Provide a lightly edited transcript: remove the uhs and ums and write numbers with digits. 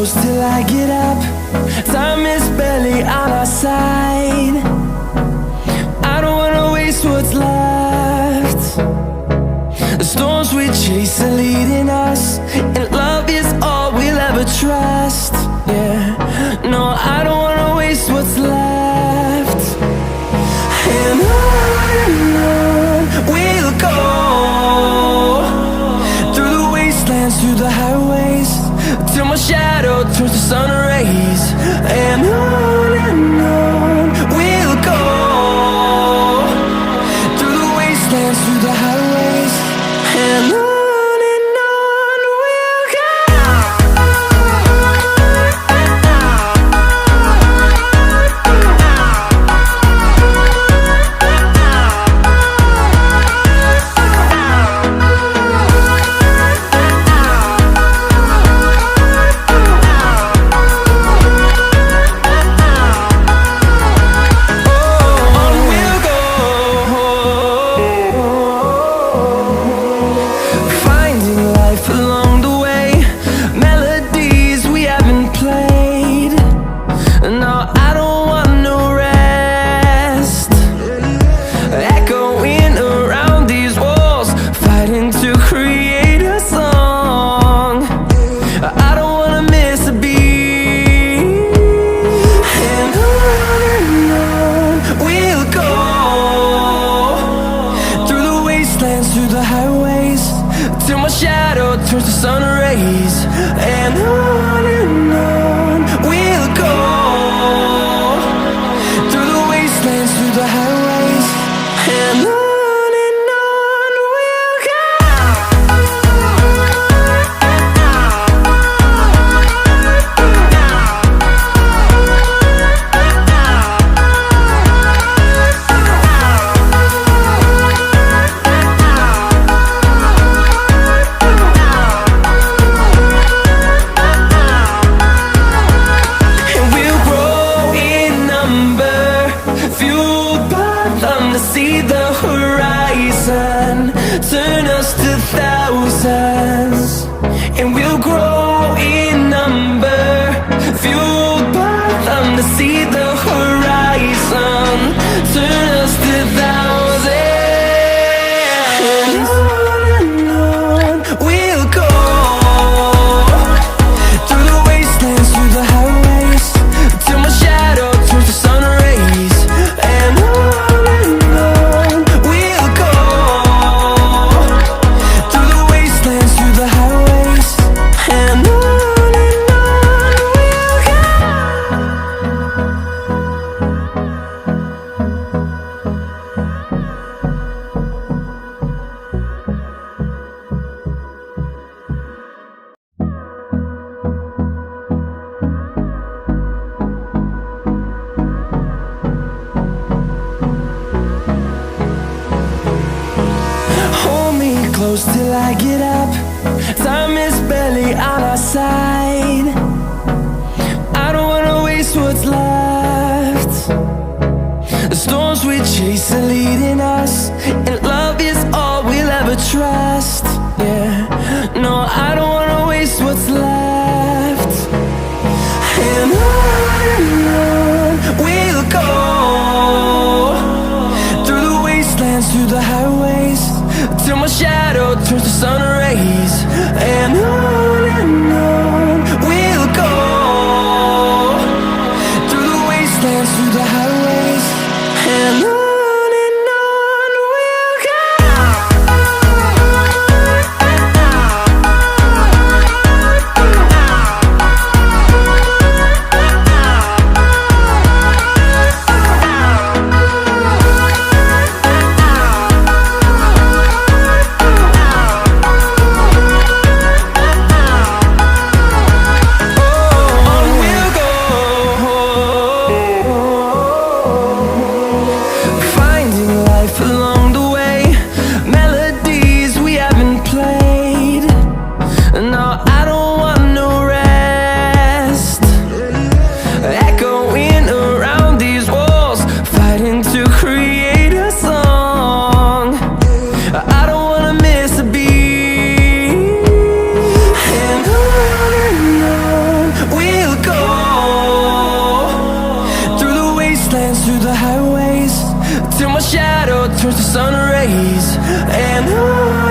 close till I get up. Time is barely on our side. I don't wanna waste what's left. The storms we chase are leading us, and love is all we'll ever trust. Yeah, no, I don't wanna waste what's left. And on we'll go, through the wastelands, through the highways, till my shadow turns to sun rays. And on we'll go, through the wastelands, through the highways, and on we'll go. Through the highways, till my shadow turns to sun rays. And on we'll go, through the wastelands, through the highways, and on we'll go. See the horizon turn us to thousands, and we'll grow in number, fueled by them. To see the horizon turn us to thousands, and on we'll go, through the wastelands, through the highways, till my shadow turns to sun rays. And close till I get up. Time is barely on our side. I don't wanna waste what's left. The storms we chase are leading us, and love is all we'll ever trust. Yeah, no, I don't wanna waste what's left. And on we'll go, through the wastelands, through the highways, till my shadow turns to sun rays. And on we'll go, through the wastelands, through the highways, and on we'll go. shadow turns to sun rays. And on